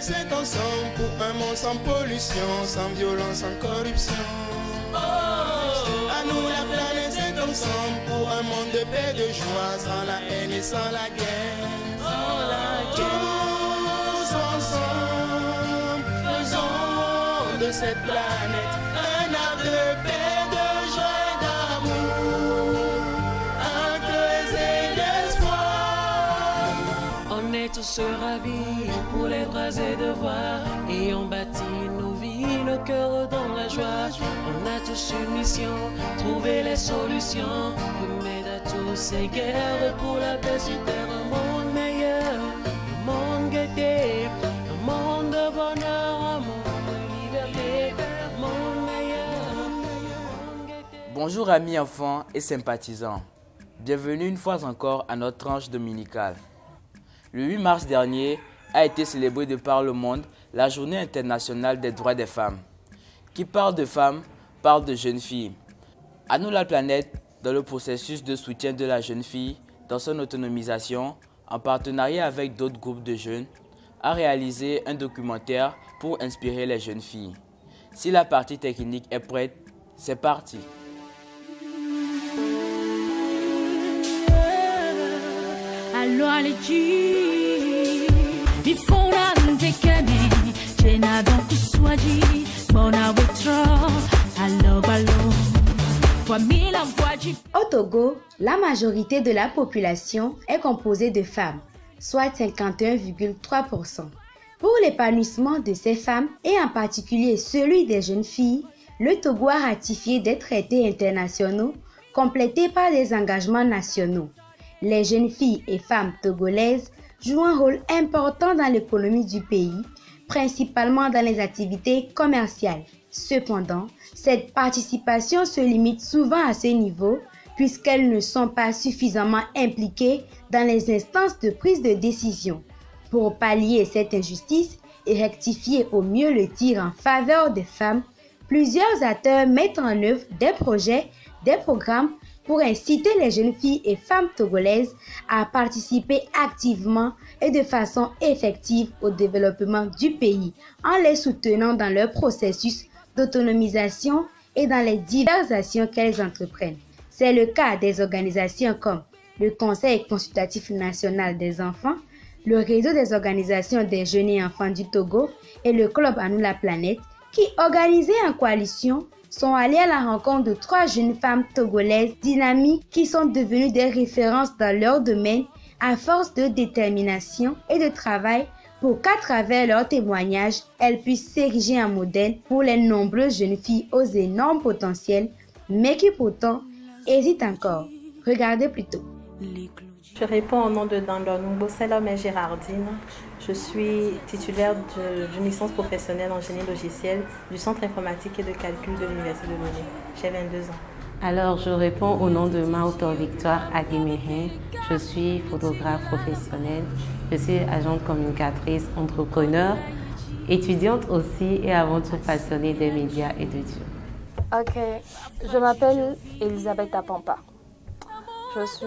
c'est ensemble pour un monde sans pollution, sans violence, sans corruption. À nous la planète, c'est ensemble pour un monde de paix, de joie, sans la haine et sans la guerre. Tous ensemble, faisons de cette planète un arbre de paix, de joie et d'amour, un creuset d'espoir. On est tous ravis pour les droits et devoirs et on bâtit nos vies, nos cœurs dans la joie. On a tous une mission, trouver les solutions, remettre à tous ces guerres pour la paix sur terre, un monde meilleur, un monde gaieté, un monde de bonheur, un monde de liberté, un monde meilleur, un monde gaieté. Bonjour amis enfants et sympathisants. Bienvenue une fois encore à notre tranche dominicale. Le 8 mars dernier a été célébrée de par le monde la Journée internationale des droits des femmes. Qui parle de femmes, parle de jeunes filles. À nous la planète, dans le processus de soutien de la jeune fille, dans son autonomisation, en partenariat avec d'autres groupes de jeunes, a réalisé un documentaire pour inspirer les jeunes filles. Si la partie technique est prête, c'est parti. Allora leggi di fonante che ne ce n'ha don kuswaji bona wetro allo ballo famila voyaji. Au Togo, la majorité de la population est composée de femmes, soit 51,3%. Pour l'épanouissement de ces femmes, et en particulier celui des jeunes filles, le Togo a ratifié des traités internationaux complétés par des engagements nationaux. Les jeunes filles et femmes togolaises jouent un rôle important dans l'économie du pays, principalement dans les activités commerciales. Cependant, cette participation se limite souvent à ce niveau puisqu'elles ne sont pas suffisamment impliquées dans les instances de prise de décision. Pour pallier cette injustice et rectifier au mieux le tir en faveur des femmes, plusieurs acteurs mettent en œuvre des projets, des programmes pour inciter les jeunes filles et femmes togolaises à participer activement et de façon effective au développement du pays, en les soutenant dans leur processus d'autonomisation et dans les diverses actions qu'elles entreprennent. C'est le cas des organisations comme le Conseil consultatif national des enfants, le réseau des organisations des jeunes et enfants du Togo et le club À nous la planète, qui, organisés en coalition, sont allés à la rencontre de 3 jeunes femmes togolaises dynamiques qui sont devenues des références dans leur domaine à force de détermination et de travail pour qu'à travers leurs témoignages, elles puissent s'ériger en modèle pour les nombreuses jeunes filles aux énormes potentiels, mais qui pourtant hésitent encore. Regardez plutôt. Je réponds au nom de Dandonumbo Selome Gérardine. Je suis titulaire d'une licence professionnelle en génie logiciel du Centre informatique et de calcul de l'Université de Lomé. J'ai 22 ans. Alors, je réponds au nom de Maoutor Victoire Aguiméhin. Je suis photographe professionnelle. Je suis agente communicatrice, entrepreneur, étudiante aussi et avant tout passionnée des médias et de Dieu. Ok, je m'appelle Elisabeth Apampa. Je suis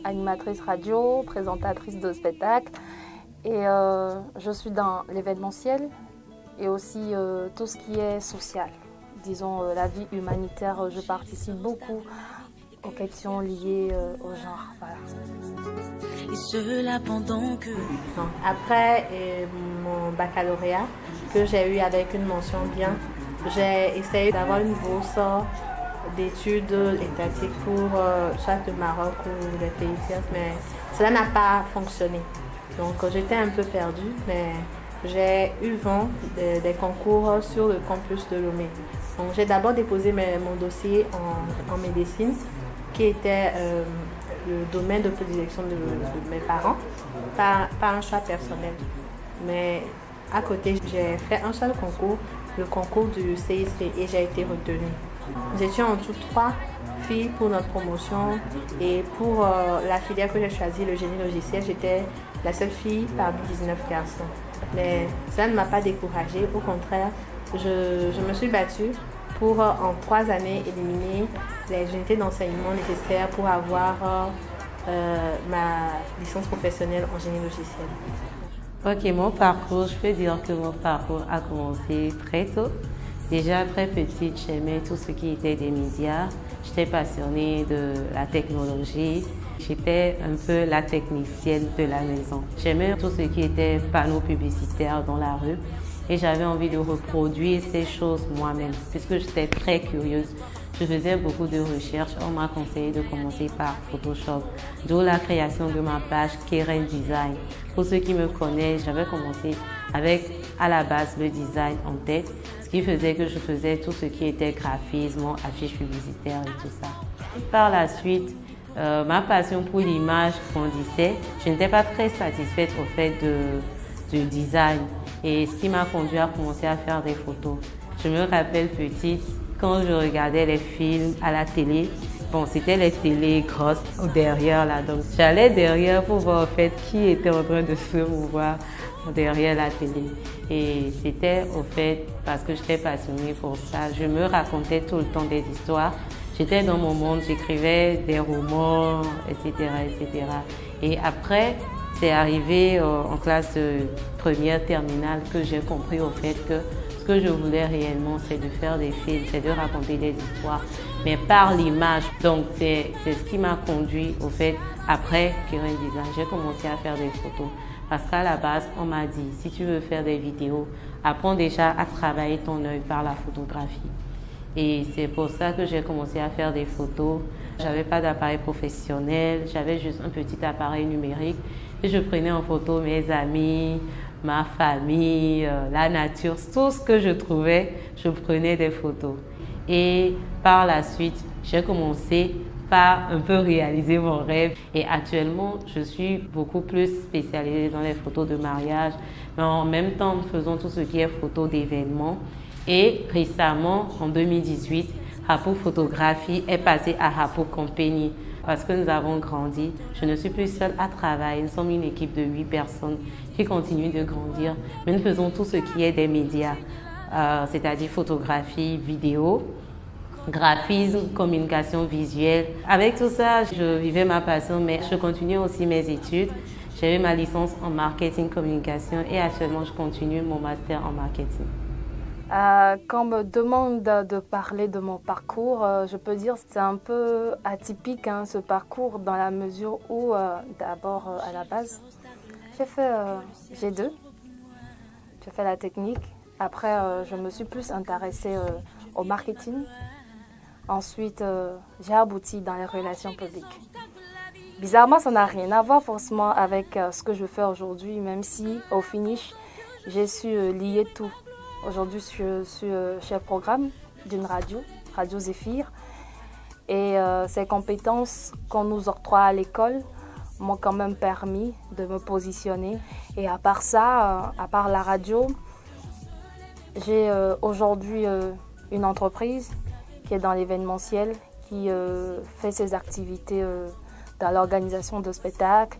animatrice radio, présentatrice de spectacles et je suis dans l'événementiel et aussi tout ce qui est social. Disons la vie humanitaire, je participe beaucoup aux questions liées au genre. Voilà. Et cela pendant que Après mon baccalauréat que j'ai eu avec une mention bien, j'ai essayé d'avoir une bourse d'études étatiques pour soit le Maroc ou les pays tiers, mais cela n'a pas fonctionné. Donc j'étais un peu perdue, mais j'ai eu vent des concours sur le campus de Lomé. Donc j'ai d'abord déposé mon dossier en médecine, qui était le domaine de prédilection de mes parents, pas un choix personnel. Mais à côté, j'ai fait un seul concours, le concours du CISP, et j'ai été retenue. Nous étions en tout 3 filles pour notre promotion et pour la filière que j'ai choisie, le génie logiciel, j'étais la seule fille parmi 19 garçons. Mais ça ne m'a pas découragée, au contraire, je me suis battue pour en 3 années éliminer les unités d'enseignement nécessaires pour avoir ma licence professionnelle en génie logiciel. Ok, mon parcours, je peux dire que mon parcours a commencé très tôt. Déjà très petite, j'aimais tout ce qui était des médias. J'étais passionnée de la technologie. J'étais un peu la technicienne de la maison. J'aimais tout ce qui était panneaux publicitaires dans la rue et j'avais envie de reproduire ces choses moi-même puisque j'étais très curieuse. Je faisais beaucoup de recherches. On m'a conseillé de commencer par Photoshop, d'où la création de ma page Keren Design. Pour ceux qui me connaissent, j'avais commencé avec à la base le design en tête, ce qui faisait que je faisais tout ce qui était graphisme, affiches publicitaires et tout ça. Par la suite, ma passion pour l'image grandissait. Je n'étais pas très satisfaite au fait du design et ce qui m'a conduit à commencer à faire des photos. Je me rappelle petite, quand je regardais les films à la télé, bon, c'était les télés grosses derrière là, donc j'allais derrière pour voir en fait qui était en train de se mouvoir derrière la télé. Et c'était au fait parce que j'étais passionnée pour ça. Je me racontais tout le temps des histoires. J'étais dans mon monde, j'écrivais des romans, etc., etc. Et après, c'est arrivé en classe de première terminale que j'ai compris au fait que ce que je voulais réellement, c'est de faire des films, c'est de raconter des histoires, mais par l'image. Donc, c'est ce qui m'a conduit au fait, après Keren Design, j'ai commencé à faire des photos. Parce qu'à la base, on m'a dit, si tu veux faire des vidéos, apprends déjà à travailler ton œil par la photographie. Et c'est pour ça que j'ai commencé à faire des photos. J'avais pas d'appareil professionnel, j'avais juste un petit appareil numérique. Et je prenais en photo mes amis, ma famille, la nature, tout ce que je trouvais, je prenais des photos. Et par la suite, j'ai commencé par un peu réaliser mon rêve. Et actuellement, je suis beaucoup plus spécialisée dans les photos de mariage, mais en même temps, faisons tout ce qui est photos d'événements. Et récemment, en 2018, Rapo Photographie est passé à Rapo Company parce que nous avons grandi. Je ne suis plus seule à travailler. Nous sommes une équipe de 8 personnes qui continuent de grandir. Mais nous faisons tout ce qui est des médias, c'est-à-dire photographie, vidéo, graphisme, communication visuelle. Avec tout ça, je vivais ma passion, mais je continuais aussi mes études. J'ai eu ma licence en marketing communication et actuellement, je continue mon master en marketing. Quand on me demande de parler de mon parcours, je peux dire que c'est un peu atypique ce parcours dans la mesure où, d'abord à la base, j'ai fait G2, j'ai fait la technique. Après, je me suis plus intéressée au marketing. Ensuite, j'ai abouti dans les relations publiques. Bizarrement, ça n'a rien à voir forcément avec ce que je fais aujourd'hui, même si au finish, j'ai su lier tout. Aujourd'hui, je suis chef programme d'une radio, Radio Zéphyr. Et ces compétences qu'on nous octroie à l'école m'ont quand même permis de me positionner. Et à part ça, à part la radio, j'ai aujourd'hui une entreprise qui est dans l'événementiel, qui fait ses activités dans l'organisation de spectacles.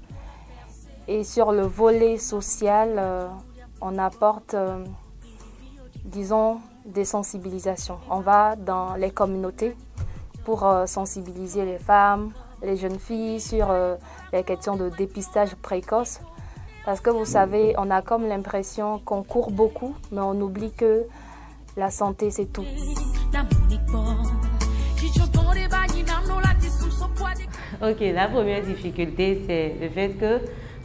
Et sur le volet social, on apporte... disons, des sensibilisations. On va dans les communautés pour sensibiliser les femmes, les jeunes filles sur les questions de dépistage précoce. Parce que vous savez, on a comme l'impression qu'on court beaucoup, mais on oublie que la santé, c'est tout. Ok, la première difficulté, c'est le fait que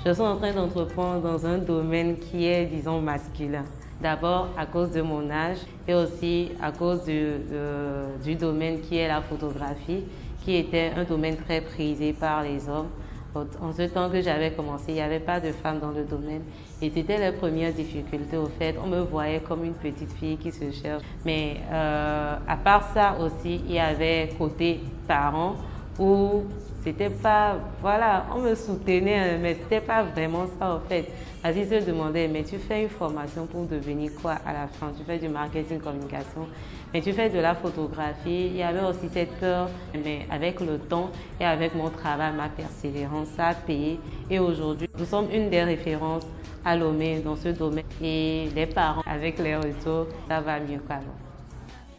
je suis en train d'entreprendre dans un domaine qui est, disons, masculin. D'abord à cause de mon âge et aussi à cause du domaine qui est la photographie, qui était un domaine très prisé par les hommes. En ce temps que j'avais commencé, il n'y avait pas de femmes dans le domaine. Et c'était la première difficulté au fait. On me voyait comme une petite fille qui se cherche. Mais à part ça aussi, il y avait côté parents où c'était pas, voilà, on me soutenait, mais c'était pas vraiment ça en fait. Ils se demandaient, mais tu fais une formation pour devenir quoi à la fin? Tu fais du marketing communication, mais tu fais de la photographie. Il y avait aussi cette peur, mais avec le temps et avec mon travail, ma persévérance, ça a payé. Et aujourd'hui, nous sommes une des références à Lomé dans ce domaine. Et les parents, avec les retours, ça va mieux qu'avant.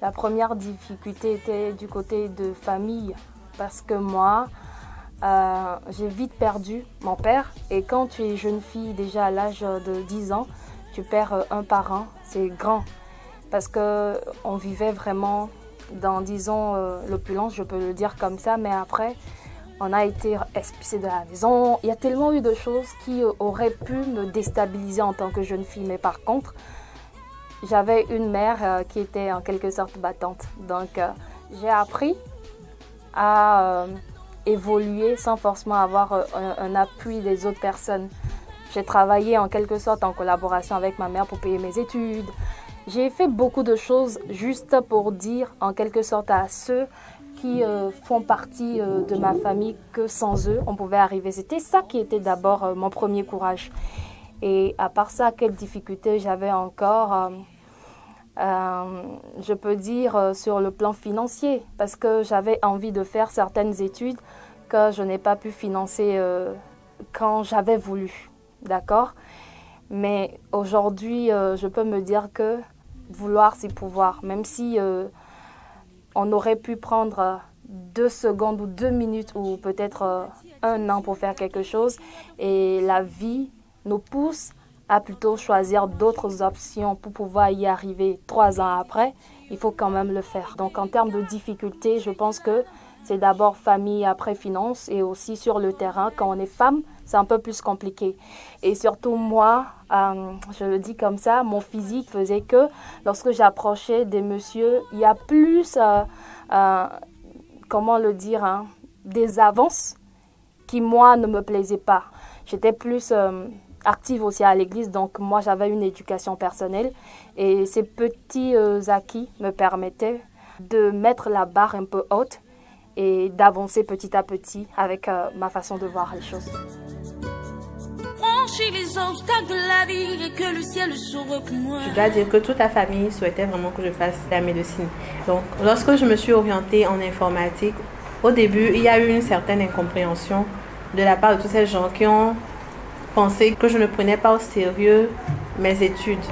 La première difficulté était du côté de famille, parce que moi, j'ai vite perdu mon père. Et quand tu es jeune fille, déjà à l'âge de 10 ans, tu perds un parent, c'est grand. Parce qu'on vivait vraiment dans, disons, l'opulence, je peux le dire comme ça. Mais après, on a été expulsés de la maison. Il y a tellement eu de choses qui auraient pu me déstabiliser en tant que jeune fille. Mais par contre, j'avais une mère qui était en quelque sorte battante. Donc, j'ai appris à évoluer sans forcément avoir un appui des autres personnes. J'ai travaillé en quelque sorte en collaboration avec ma mère pour payer mes études. J'ai fait beaucoup de choses juste pour dire en quelque sorte à ceux qui font partie de ma famille que sans eux, on pouvait arriver. C'était ça qui était d'abord mon premier courage. Et à part ça, quelles difficultés j'avais encore je peux dire sur le plan financier, parce que j'avais envie de faire certaines études que je n'ai pas pu financer quand j'avais voulu, d'accord? Mais aujourd'hui, je peux me dire que vouloir, c'est pouvoir. Même si on aurait pu prendre 2 secondes ou 2 minutes ou peut-être 1 an pour faire quelque chose, et la vie nous pousse à plutôt choisir d'autres options pour pouvoir y arriver 3 ans après, il faut quand même le faire. Donc en termes de difficultés, je pense que c'est d'abord famille, après finance, et aussi sur le terrain, quand on est femme, c'est un peu plus compliqué. Et surtout moi, je le dis comme ça, mon physique faisait que lorsque j'approchais des messieurs, il y a plus, comment le dire, hein, des avances qui moi ne me plaisaient pas. J'étais plus active aussi à l'église, donc moi j'avais une éducation personnelle et ces petits acquis me permettaient de mettre la barre un peu haute et d'avancer petit à petit avec ma façon de voir les choses. Les obstacles de la vie et que le ciel s'ouvre pour moi. Je dois dire que toute la famille souhaitait vraiment que je fasse la médecine. Donc lorsque je me suis orientée en informatique, au début il y a eu une certaine incompréhension de la part de tous ces gens qui ont pensé que je ne prenais pas au sérieux mes études,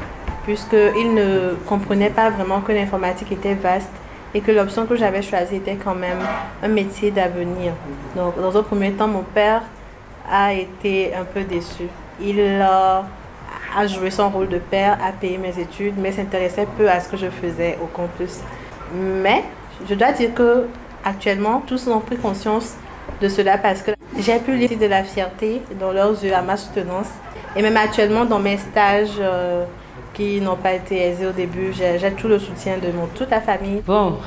puisqu'ils ne comprenaient pas vraiment que l'informatique était vaste et que l'option que j'avais choisie était quand même un métier d'avenir. Donc dans un premier temps, mon père a été un peu déçu. Il a joué son rôle de père, a payé mes études, mais s'intéressait peu à ce que je faisais au campus. Mais je dois dire que actuellement, tous ont pris conscience de cela parce que j'ai pu lire de la fierté dans leurs yeux à ma soutenance. Et même actuellement, dans mes stages qui n'ont pas été aisés au début, j'ai tout le soutien de toute la famille. Bon,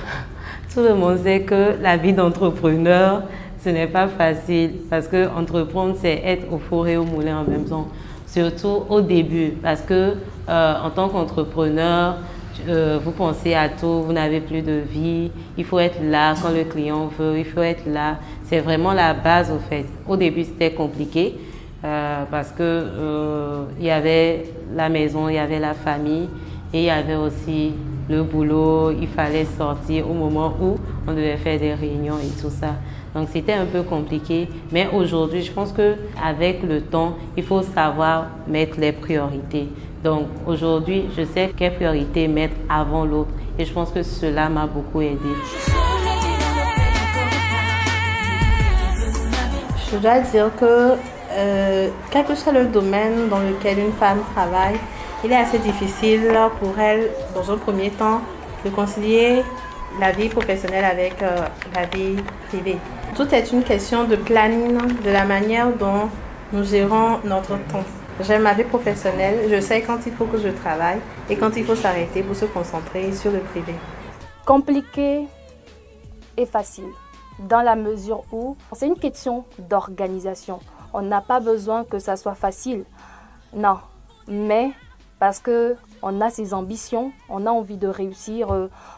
tout le monde sait que la vie d'entrepreneur, ce n'est pas facile parce que entreprendre, c'est être au four et au moulin en même temps. Surtout au début parce que en tant qu'entrepreneur, vous pensez à tout, vous n'avez plus de vie, il faut être là quand le client veut, il faut être là. C'est vraiment la base au fait. Au début, c'était compliqué parce que il y avait la maison, il y avait la famille et il y avait aussi le boulot. Il fallait sortir au moment où on devait faire des réunions et tout ça. Donc c'était un peu compliqué, mais aujourd'hui, je pense qu'avec le temps, il faut savoir mettre les priorités. Donc aujourd'hui, je sais quelle priorité mettre avant l'autre et je pense que cela m'a beaucoup aidé. Je dois dire que quel que soit le domaine dans lequel une femme travaille, il est assez difficile pour elle, dans un premier temps, de concilier la vie professionnelle avec la vie privée. Tout est une question de planning, de la manière dont nous gérons notre temps. J'aime ma vie professionnelle, je sais quand il faut que je travaille et quand il faut s'arrêter pour se concentrer sur le privé. Compliqué et facile, dans la mesure où c'est une question d'organisation. On n'a pas besoin que ça soit facile, non, mais parce qu'on a ses ambitions, on a envie de réussir,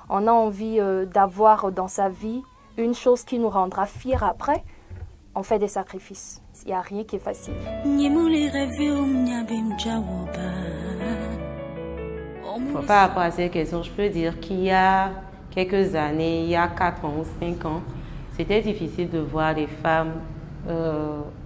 on a envie d'avoir dans sa vie une chose qui nous rendra fiers après, on fait des sacrifices. Il n'y a rien qui est facile. Par rapport à ces questions, je peux dire qu'il y a quelques années, il y a 4 ans ou 5 ans, c'était difficile de voir les femmes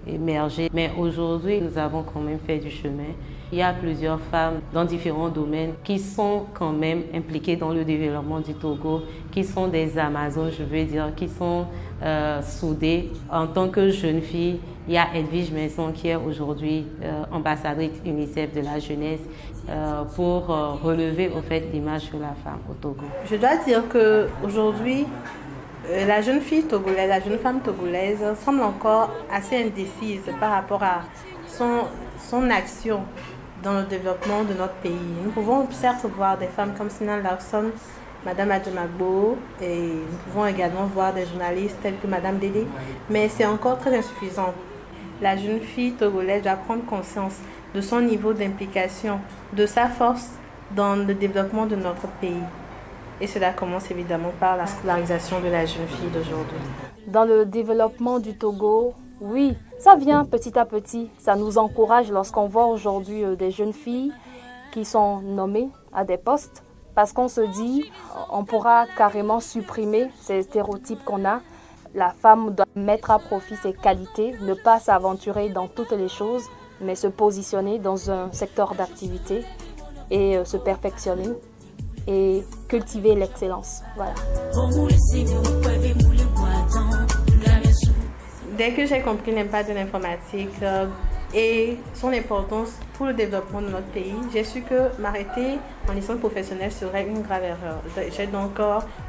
émerger. Mais aujourd'hui, nous avons quand même fait du chemin. il y a plusieurs femmes dans différents domaines qui sont quand même impliquées dans le développement du Togo, qui sont des Amazones, je veux dire, qui sont soudées. En tant que jeune fille, il y a Edwige Maison qui est aujourd'hui ambassadrice UNICEF de la jeunesse pour relever au fait l'image de la femme au Togo. Je dois dire qu'aujourd'hui, la jeune fille togolaise, la jeune femme togolaise semble encore assez indécise par rapport à son action dans le développement de notre pays. Nous pouvons certes voir des femmes comme Sinan Larson, Madame Adjamagbo, et nous pouvons également voir des journalistes tels que Madame Dédé, mais c'est encore très insuffisant. La jeune fille togolaise doit prendre conscience de son niveau d'implication, de sa force dans le développement de notre pays. Et cela commence évidemment par la scolarisation de la jeune fille d'aujourd'hui. Dans le développement du Togo, oui, ça vient petit à petit. Ça nous encourage lorsqu'on voit aujourd'hui des jeunes filles qui sont nommées à des postes parce qu'on se dit on pourra carrément supprimer ces stéréotypes qu'on a. La femme doit mettre à profit ses qualités, ne pas s'aventurer dans toutes les choses, mais se positionner dans un secteur d'activité et se perfectionner et cultiver l'excellence. Voilà. Dès que j'ai compris l'impact de l'informatique et son importance pour le développement de notre pays, j'ai su que m'arrêter en licence professionnelle serait une grave erreur. J'ai donc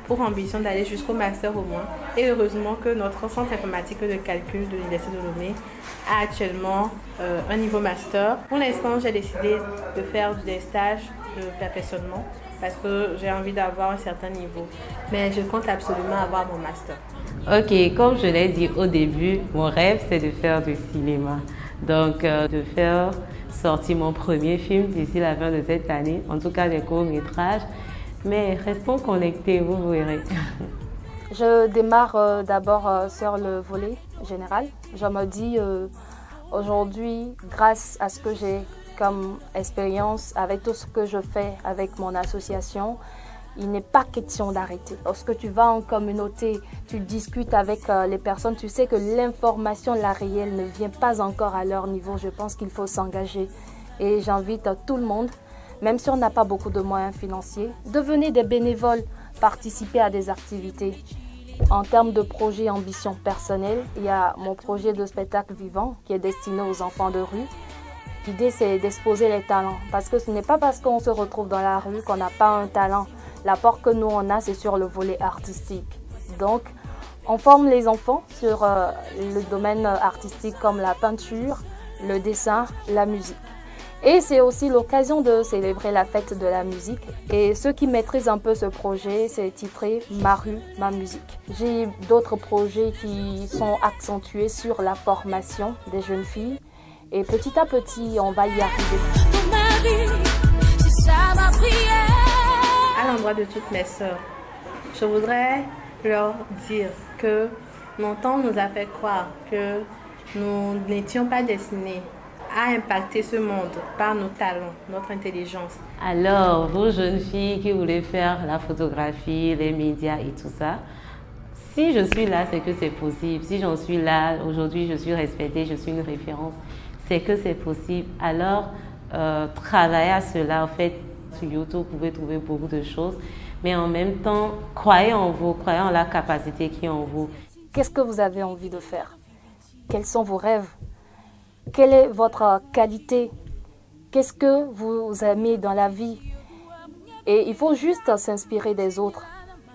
pour ambition d'aller jusqu'au master au moins. Et heureusement que notre centre informatique de calcul de l'Université de Lomé a actuellement un niveau master. Pour l'instant, j'ai décidé de faire des stages de perfectionnement parce que j'ai envie d'avoir un certain niveau. Mais je compte absolument avoir mon master. Ok, comme je l'ai dit au début, mon rêve c'est de faire du cinéma. Donc de faire sortir mon premier film d'ici la fin de cette année, en tout cas des courts-métrages. Mais restons connectés, vous verrez. Je démarre d'abord sur le volet général. Je me dis aujourd'hui, grâce à ce que j'ai comme expérience, avec tout ce que je fais avec mon association, il n'est pas question d'arrêter. Lorsque tu vas en communauté, tu discutes avec les personnes, tu sais que l'information, la réelle, ne vient pas encore à leur niveau. Je pense qu'il faut s'engager. Et j'invite tout le monde, même si on n'a pas beaucoup de moyens financiers, devenez des bénévoles, participez à des activités. En termes de projet ambition personnelle, il y a mon projet de spectacle vivant qui est destiné aux enfants de rue. L'idée, c'est d'exposer les talents. Parce que ce n'est pas parce qu'on se retrouve dans la rue qu'on n'a pas un talent. L'apport que nous, on a, c'est sur le volet artistique. Donc, on forme les enfants sur le domaine artistique comme la peinture, le dessin, la musique. Et c'est aussi l'occasion de célébrer la fête de la musique. Et ceux qui maîtrisent un peu ce projet, c'est titré « Ma rue, ma musique ». J'ai d'autres projets qui sont accentués sur la formation des jeunes filles. Et petit à petit, on va y arriver. À l'endroit de toutes mes sœurs, je voudrais leur dire que longtemps on nous a fait croire que nous n'étions pas destinés à impacter ce monde par nos talents, notre intelligence. Alors, vous jeunes filles qui voulez faire la photographie, les médias et tout ça, si je suis là, c'est que c'est possible. Si j'en suis là, aujourd'hui je suis respectée, je suis une référence, c'est que c'est possible. Alors, travaillez à cela. En fait, sur YouTube, vous pouvez trouver beaucoup de choses. Mais en même temps, croyez en vous, croyez en la capacité qui est en vous. Qu'est-ce que vous avez envie de faire? Quels sont vos rêves? Quelle est votre qualité? Qu'est-ce que vous aimez dans la vie? Et il faut juste s'inspirer des autres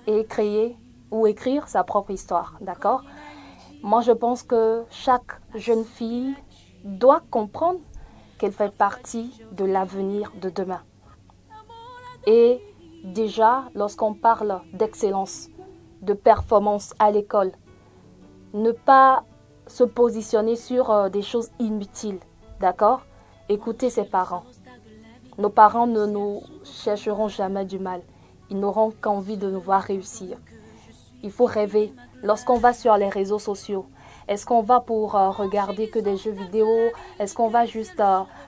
et créer ou écrire sa propre histoire, d'accord? Moi, je pense que chaque jeune fille doit comprendre qu'elle fait partie de l'avenir de demain. Et déjà, lorsqu'on parle d'excellence, de performance à l'école, ne pas se positionner sur des choses inutiles, d'accord? Écoutez ses parents. Nos parents ne nous chercheront jamais du mal. Ils n'auront qu'envie de nous voir réussir. Il faut rêver. Lorsqu'on va sur les réseaux sociaux, est-ce qu'on va pour regarder que des jeux vidéo? Est-ce qu'on va juste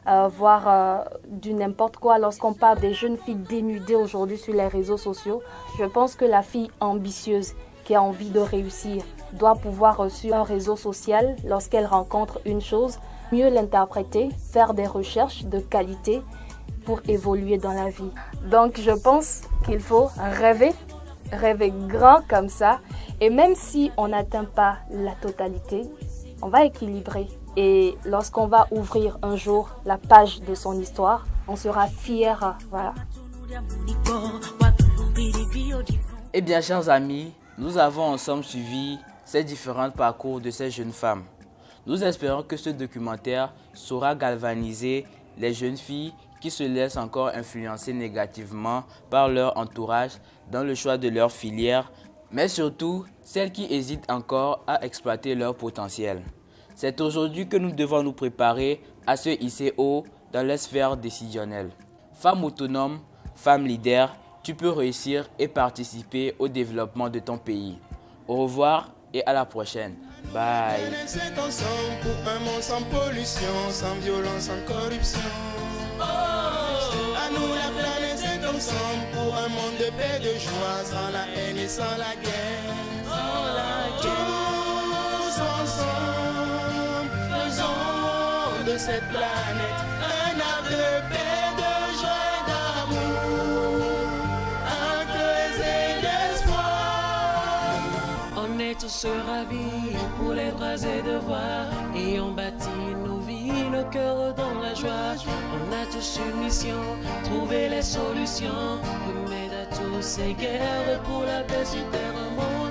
voir du n'importe quoi? Lorsqu'on parle des jeunes filles dénudées aujourd'hui sur les réseaux sociaux, je pense que la fille ambitieuse qui a envie de réussir doit pouvoir sur un réseau social, lorsqu'elle rencontre une chose, mieux l'interpréter, faire des recherches de qualité pour évoluer dans la vie. Donc je pense qu'il faut rêver grand comme ça. Et même si on n'atteint pas la totalité, on va équilibrer. Et lorsqu'on va ouvrir un jour la page de son histoire, on sera fier. Voilà. Eh bien, chers amis, nous avons ensemble suivi ces différents parcours de ces jeunes femmes. Nous espérons que ce documentaire saura galvaniser les jeunes filles qui se laissent encore influencer négativement par leur entourage dans le choix de leur filière, mais surtout celles qui hésitent encore à exploiter leur potentiel. C'est aujourd'hui que nous devons nous préparer à se hisser haut dans les sphères décisionnelles. Femme autonome, femme leader, tu peux réussir et participer au développement de ton pays. Au revoir et à la prochaine. Bye. C'est ensemble pour un monde sans pollution, sans violence, sans corruption. À nous la planète, c'est ensemble pour un monde de paix, de joie, sans la haine et sans la guerre. Tous ensemble, faisons de cette planète un arbre de paix, de joie et d'amour, un creuset d'espoir. On est tous ravis pour les droits et devoirs et on bâtit nos vies, nos cœurs dans la joie. On a tous une mission, trouver les solutions, remettre à tous ces guerres pour la paix sur terre, un monde